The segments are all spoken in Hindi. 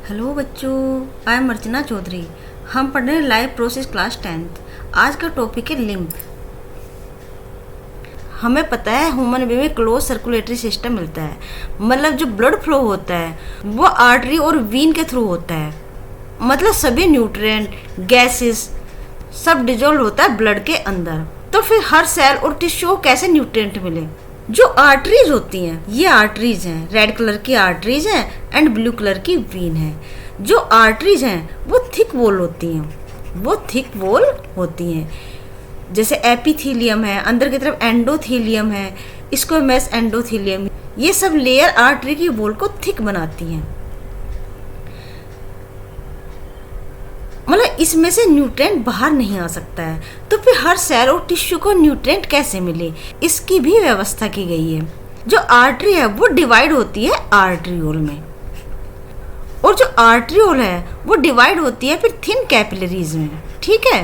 हेलो बच्चों, आई एम अर्चना चौधरी। हम पढ़ रहे हैं लाइफ प्रोसेस क्लास 10th। आज का टॉपिक है लिम्फ। हमें पता है ह्यूमन बीइंग में क्लोज सर्कुलेटरी सिस्टम मिलता है, मतलब जो ब्लड फ्लो होता है वो आर्टरी और वीन के थ्रू होता है। मतलब सभी न्यूट्रिएंट गैसेस सब डिजोल्व होता है ब्लड के अंदर। तो फिर हर सेल और टिश्यू को कैसे न्यूट्रिएंट मिले? जो आर्टरीज होती हैं, ये आर्टरीज हैं, रेड कलर की आर्टरीज हैं एंड ब्लू कलर की वीन है। जो आर्टरीज हैं वो थिक वॉल होती हैं, जैसे एपिथेलियम है, अंदर की तरफ एंडोथेलियम है, स्क्वैमस एंडोथेलियम। ये सब लेयर आर्टरी की वॉल को थिक बनाती हैं। मतलब इसमें से न्यूट्रिएंट बाहर नहीं आ सकता है। तो फिर हर सेल और टिश्यू को न्यूट्रिएंट कैसे मिले, इसकी भी व्यवस्था की गई है। जो आर्टरी है वो डिवाइड होती है आर्टरियोल में, और जो आर्टरियोल है वो डिवाइड होती है फिर थिन कैपिलरीज में। ठीक है,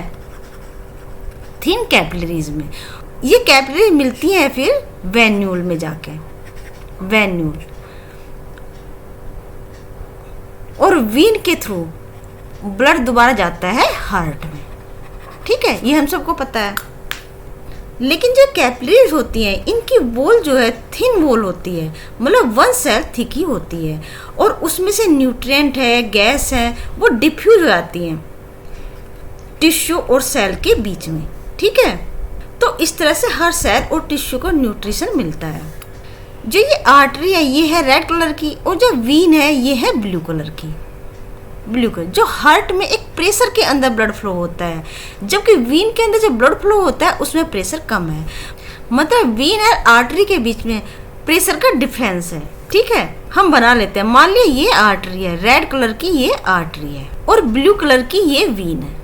थिन कैपिलरीज में ये कैपिलरी मिलती हैं फिर वेन्यूल में जाके, वेन्यूल और वीन के थ्रू ब्लड दोबारा जाता है हार्ट में। ठीक है, ये हम सबको पता है। लेकिन जो कैपिलरीज होती हैं इनकी वॉल जो है थिन वॉल होती है, मतलब वन सेल थिक ही होती है, और उसमें से न्यूट्रिएंट है, गैस है, वो डिफ्यूज हो जाती हैं टिश्यू और सेल के बीच में। ठीक है, तो इस तरह से हर सेल और टिश्यू को न्यूट्रिशन मिलता है। जो ये आर्टरी है ये है रेड कलर की, और जो वीन है ये है ब्लू कलर की। जो हार्ट में एक प्रेशर के अंदर ब्लड फ्लो होता है, जबकि वीन के अंदर जो ब्लड फ्लो होता है उसमें प्रेशर कम है। मतलब वीन और आर्टरी के बीच में प्रेशर का डिफरेंस है। ठीक है, हम बना लेते हैं। मान लिया ये आर्टरी है, रेड कलर की ये आर्टरी है, और ब्लू कलर की ये वीन है।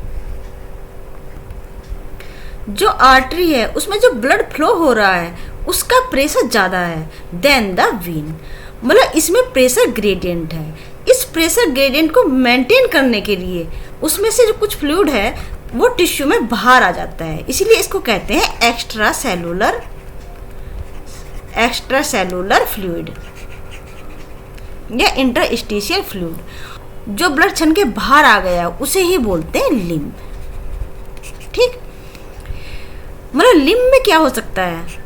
जो आर्टरी है उसमें जो ब्लड फ्लो हो रहा है उसका प्रेशर ज़्यादा है देन द वीन। मतलब इसमें प्रेशर ग्रेडियंट है। इस प्रेशर ग्रेडियंट को मेंटेन करने के लिए उसमें से जो कुछ फ्लूइड है वो टिश्यू में बाहर आ जाता है, इसीलिए इसको कहते हैं एक्स्ट्रा सेलुलर फ्लूइड या इंटरस्टिशियल फ्लूइड। जो ब्लड छन के बाहर आ गया उसे ही बोलते हैं लिम्फ। ठीक, मतलब लिम्फ में क्या हो सकता है?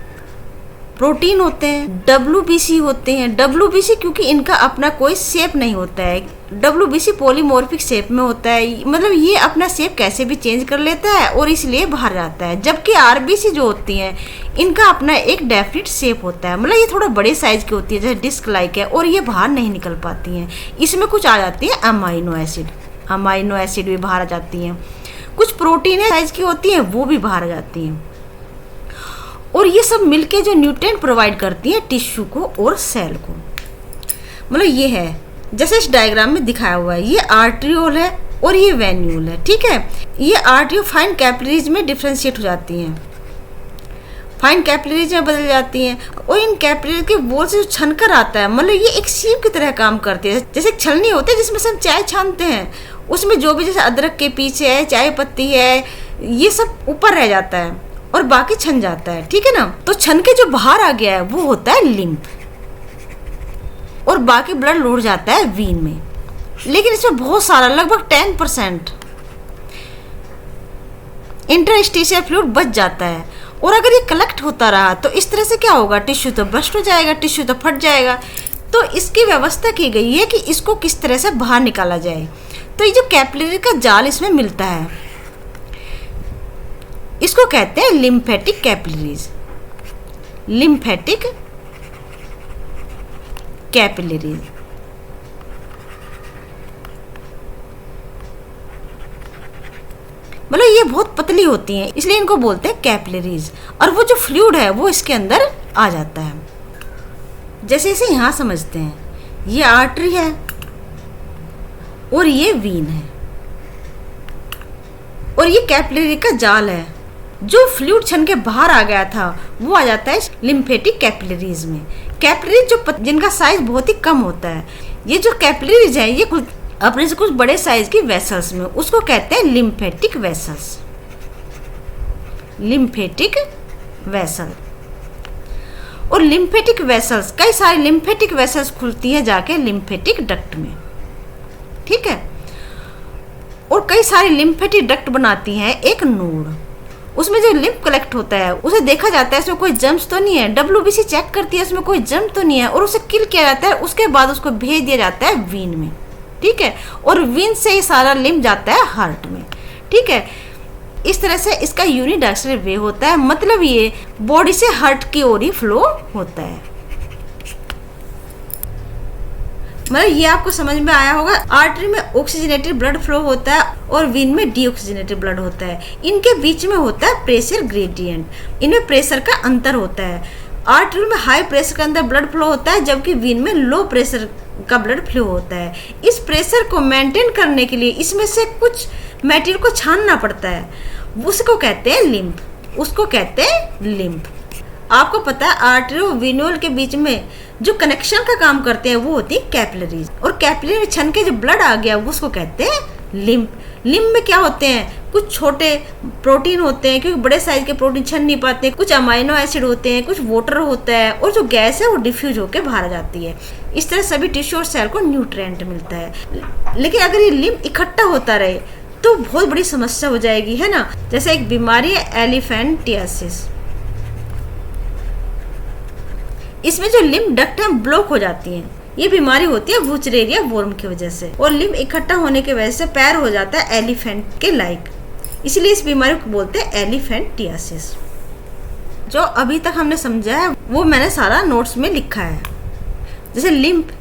प्रोटीन होते हैं, WBC होते हैं। WBC क्योंकि इनका अपना कोई शेप नहीं होता है, WBC पॉलीमॉर्फिक शेप में होता है, मतलब ये अपना शेप कैसे भी चेंज कर लेता है और इसलिए बाहर जाता है। जबकि RBC जो होती हैं इनका अपना एक डेफिनेट शेप होता है, मतलब ये थोड़ा बड़े साइज की होती है, जैसे डिस्क लाइक है, और ये बाहर नहीं निकल पाती हैं। इसमें कुछ आ जाती है अमाइनो एसिड भी बाहर आ जाती हैं। कुछ प्रोटीन साइज की होती हैं वो भी बाहर आ जाती हैं, और ये सब मिलके जो न्यूट्रिएंट प्रोवाइड करती हैं टिश्यू को और सेल को। मतलब ये है जैसे इस डायग्राम में दिखाया हुआ है, ये आर्टरियोल है और ये वेन्यूल है। ठीक है, ये आर्टरियो फाइन कैपिलरीज में डिफ्रेंशिएट हो जाती हैं, फाइन कैपिलरीज में बदल जाती हैं, और इन कैपिलरीज के वॉल से जो छनकर आता है, मतलब ये एक सीप की तरह काम करती है। जैसे एक छलनी होती है जिसमें से हम चाय छानते हैं, उसमें जो भी जैसे अदरक के पीछे है, चाय पत्ती है, ये सब ऊपर रह जाता है और बाकी छन जाता है। ठीक है ना, तो छन के जो बाहर आ गया है वो होता है लिम्फ, और बाकी ब्लड लौट जाता है वीन में। लेकिन इसमें बहुत सारा लगभग 10% इंटरस्टिशियल फ्लूइड बच जाता है, और अगर ये कलेक्ट होता रहा तो इस तरह से क्या होगा? टिश्यू तो बस्ट हो जाएगा, टिश्यू तो फट जाएगा। तो इसकी व्यवस्था की गई है कि इसको किस तरह से बाहर निकाला जाए। तो ये जो कैपिलरी का जाल इसमें मिलता है इसको कहते हैं लिम्फेटिक कैपिलरीज। मतलब ये बहुत पतली होती हैं इसलिए इनको बोलते हैं कैपिलरीज, और वो जो फ्लूइड है वो इसके अंदर आ जाता है। जैसे इसे यहाँ समझते हैं, ये आर्टरी है और ये वीन है, और ये कैपिलरी का जाल है। जो फ्लूइड छन के बाहर आ गया था वो आ जाता है लिम्फेटिक कैपिलरीज में। कैपिलरीज जिनका साइज बहुत ही कम होता है, ये जो कैपिलरीज है ये अपने से कुछ बड़े साइज की वेसल्स में, उसको कहते हैं लिम्फेटिक वेसल। और लिम्फेटिक वेसल्स, कई सारी लिम्फेटिक वेसल्स खुलती हैं जाके लिम्फेटिक डक्ट में। ठीक है। और कई सारी लिम्फेटिक डक्ट बनाती हैं एक नोड। उसमें जो लिम्फ कलेक्ट होता है उसे देखा जाता है इसमें कोई जर्म्स तो नहीं है, डब्ल्यूबीसी चेक करती है इसमें कोई जर्म तो नहीं है, और उसे किल किया जाता है। उसके बाद उसको भेज दिया जाता है वीन में, ठीक है। और वीन से ही सारा लिम्फ जाता है हार्ट में, ठीक है। इस तरह से इसका यूनिडायरेक्शनल वे होता है, मतलब ये बॉडी से हार्ट की ओर ही फ्लो होता है। मतलब ये आपको समझ में आया होगा। आर्टरी में ऑक्सीजनेटेड ब्लड फ्लो होता है और वीन में डीऑक्सीजनेटेड ब्लड होता है। इनके बीच में होता है प्रेशर ग्रेडियंट, इनमें प्रेशर का अंतर होता है। आर्टरी में हाई प्रेशर के अंदर ब्लड फ्लो होता है, जबकि वीन में लो प्रेशर का ब्लड फ्लो होता है। इस प्रेशर को मेंटेन करने के लिए इसमें से कुछ मटेरियल को छानना पड़ता है, उसको कहते हैं लिम्फ, उसको कहते हैं लिम्फ। आपको पता है आर्टरी और वीनोल के बीच में जो कनेक्शन का काम करते हैं वो होती है कैपिलरीज, और कैपिलरी में छन के जो ब्लड आ गया वो उसको कहते हैं लिम्फ। लिम्फ में क्या होते हैं, कुछ छोटे प्रोटीन होते हैं, क्योंकि बड़े साइज के प्रोटीन छन नहीं पाते, कुछ अमाइनो एसिड होते हैं, कुछ वाटर होता है, और जो गैस है वो डिफ्यूज होकर बाहर आ जाती है। इस तरह सभी टिश्यू और सेल को न्यूट्रिएंट मिलता है। लेकिन अगर ये लिम्फ इकट्ठा होता रहे तो बहुत बड़ी समस्या हो जाएगी, है ना। जैसे एक बीमारी है एलिफेंटियासिस, इसमें जो लिम्फ डक्ट है ब्लॉक हो जाती हैं। ये बीमारी होती है वुचरेरिया वॉर्म की वजह से, और लिम्फ इकट्ठा होने की वजह से पैर हो जाता है एलिफेंट के लाइक, इसलिए इस बीमारी को बोलते हैं एलिफेंटियासिस। जो अभी तक हमने समझा है वो मैंने सारा नोट्स में लिखा है। जैसे लिम्फ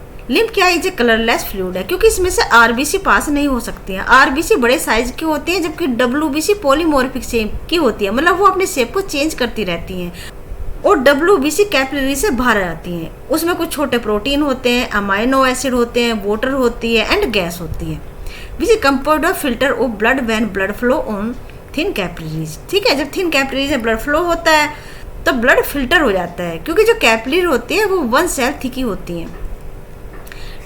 क्या है, ये कलरलेस फ्लूइड है, क्योंकि इसमें से आरबीसी पास नहीं हो सकती हैं। आरबीसी बड़े साइज की होती हैं, जबकि डब्ल्यूबीसी पॉलीमॉर्फिक शेप की होती है, मतलब वो अपने शेप को चेंज करती रहती हैं। और डब्ल्यूबीसी कैपिलरी से बाहर आती हैं। उसमें कुछ छोटे प्रोटीन होते हैं, अमाइनो एसिड होते हैं, वाटर होती है एंड गैस होती है। Which is compound of filter of blood when blood flow on thin capillaries, ठीक है। जब थिन कैपिलरी से ब्लड फ्लो होता है तो ब्लड फिल्टर हो जाता है, क्योंकि जो कैपिलरी होती है वो वन सेल थिकी होती हैं।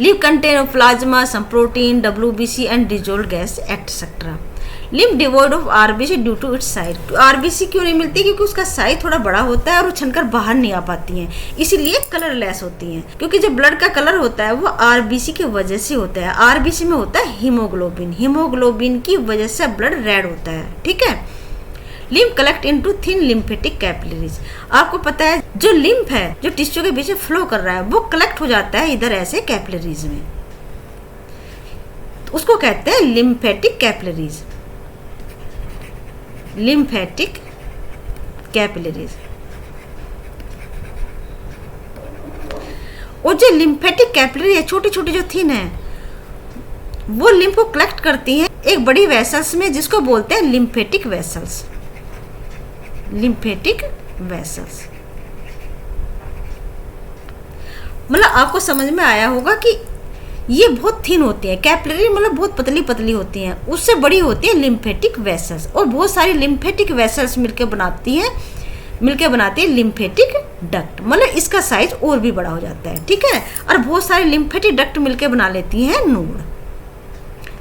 Lymph contain plasma, some protein, WBC and dissolved gas etcetera. Lymph devoid of RBC due to its size. RBC क्यों नहीं मिलती, क्योंकि उसका साइज थोड़ा बड़ा होता है और वो छनकर बाहर नहीं आ पाती हैं, इसीलिए कलरलेस होती हैं। क्योंकि जो ब्लड का कलर होता है वो आरबीसी की वजह से होता है। आरबीसी में होता है हीमोग्लोबिन, हीमोग्लोबिन की वजह से ब्लड रेड होता है, ठीक है। Lymph collect into thin lymphatic capillaries. आपको पता है जो लिम्फ है जो टिश्यू के बीच में फ्लो कर रहा है वो कलेक्ट हो जाता है इधर ऐसे कैपिलरीज में, उसको कहते हैं लिम्फेटिक कैपिलरीज, लिम्फेटिक कैपिलरीज। और जो लिम्फेटिक कैपिलरी है छोटी छोटी जो थिन है वो लिम्फ को कलेक्ट करती हैं एक बड़ी वेसल्स में, जिसको बोलते हैं लिम्फेटिक वेसल्स, लिम्फेटिक वेसल्स। मतलब आपको समझ में आया होगा कि ये बहुत थिन होती है, कैपिलरी मतलब बहुत पतली पतली होती हैं, उससे बड़ी होती है लिम्फेटिक वेसल्स, और बहुत सारी लिम्फेटिक वेसल्स मिलकर बनाती है लिम्फेटिक डक्ट। मतलब इसका साइज और भी बड़ा हो जाता है, ठीक है। और बहुत सारी लिम्फेटिक डक्ट मिलकर बना लेती हैं नोड,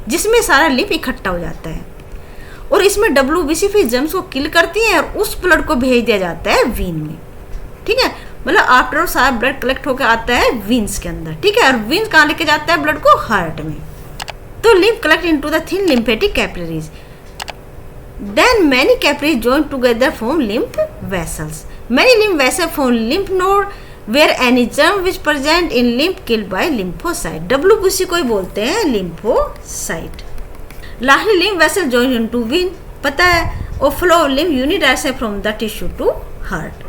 जिसमें सारा लिम्फ इकट्ठा हो जाता है, और इसमें डब्ल्यूबीसी फिर जर्म्स को किल करती है और उस ब्लड को भेज दिया जाता है वीन में, ठीक है। मतलब आफ्टर सारा ब्लड कलेक्ट होकर आता है वीन्स के अंदर, ठीक है। और वीन्स कहाँ लेके जाता है ब्लड को, हार्ट में। तो lymph collect into the thin lymphatic capillaries, then many capillaries join together form lymph vessels. Many lymph vessel form lymph node where any germ which present in lymph killed by lymphocyte. WBC को ही बोलते हैं lymphocyte. Lastly lymph vessel join into vein, पता है, और flow lymph unidirectional from the tissue to heart.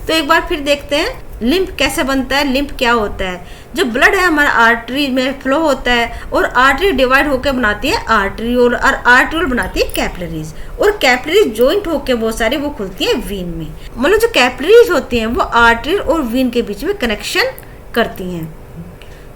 तो एक बार फिर देखते हैं लिम्फ कैसे बनता है, लिम्फ क्या होता है। जो ब्लड है हमारा आर्टरी में फ्लो होता है, और आर्टरी डिवाइड होकर बनाती है आर्टरियोल, और आर्टरियोल बनाती है कैपिलरीज, और कैपिलरीज जॉइंट होकर बहुत सारी वो खुलती है वीन में। मतलब जो कैपिलरीज होती हैं वो आर्टरी और वीन के बीच में कनेक्शन करती हैं,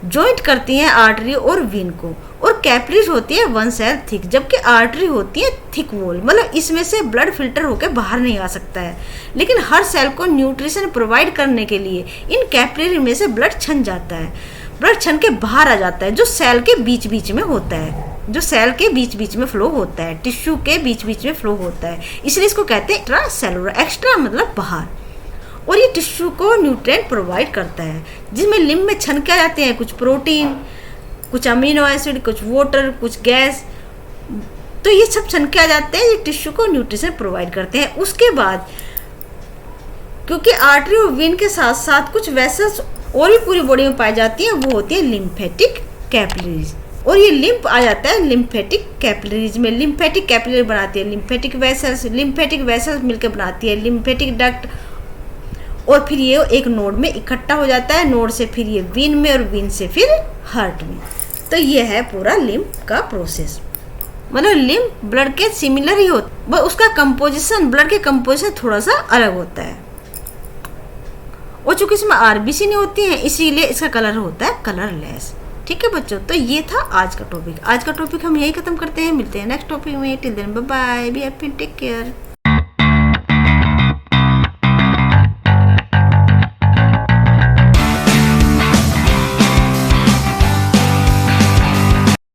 जॉइंट करती हैं आर्टरी और वीन को। और कैपिलरीज होती है वन सेल थिक, जबकि आर्टरी होती है थिक वॉल, मतलब इसमें से ब्लड फिल्टर होकर बाहर नहीं आ सकता है। लेकिन हर सेल को न्यूट्रिशन प्रोवाइड करने के लिए इन कैपिलरी में से ब्लड छन जाता है, ब्लड छन के बाहर आ जाता है, जो सेल के बीच बीच में होता है, जो सेल के बीच बीच में फ्लो होता है, टिश्यू के बीच बीच में फ्लो होता है, इसलिए इसको कहते हैं एक्स्ट्रा सेलुलर। एक्स्ट्रा मतलब बाहर, और ये टिश्यू को न्यूट्रिएंट प्रोवाइड करता है, जिसमें लिम्फ में छन के आ जाते हैं कुछ प्रोटीन, कुछ अमीनो एसिड, कुछ वाटर, कुछ गैस, तो ये सब छन के आ जाते हैं, ये टिश्यू को न्यूट्रिशन प्रोवाइड करते हैं। उसके बाद क्योंकि आर्टरी और वेन के साथ साथ कुछ वेसल्स और भी पूरी बॉडी में पाई जाती हैं, वो होती है लिम्फेटिक कैपिलरीज, और ये लिम्फ आ जाता है लिम्फेटिक कैपिलरीज में। लिम्फेटिक कैपिलरी बनाती है लिम्फेटिक वेसल्स मिलकर बनाती है लिम्फेटिक डक्ट, और फिर ये एक नोड में इकट्ठा हो जाता है, नोड से फिर ये वीन में, और वीन से फिर हार्ट में। तो ये है पूरा लिम्फ का प्रोसेस। मतलब लिम्फ ब्लड के सिमिलर ही होता है, बस उसका कंपोजिशन, ब्लड के कंपोजिशन थोड़ा सा अलग होता है, और चूंकि इसमें आरबीसी नहीं होती है इसीलिए इसका कलर होता है कलरलेस। ठीक है बच्चों, तो ये था आज का टॉपिक। आज का टॉपिक हम यही खत्म करते हैं, मिलते हैं नेक्स्ट टॉपिक में। Till then bye bye, be happy, take care.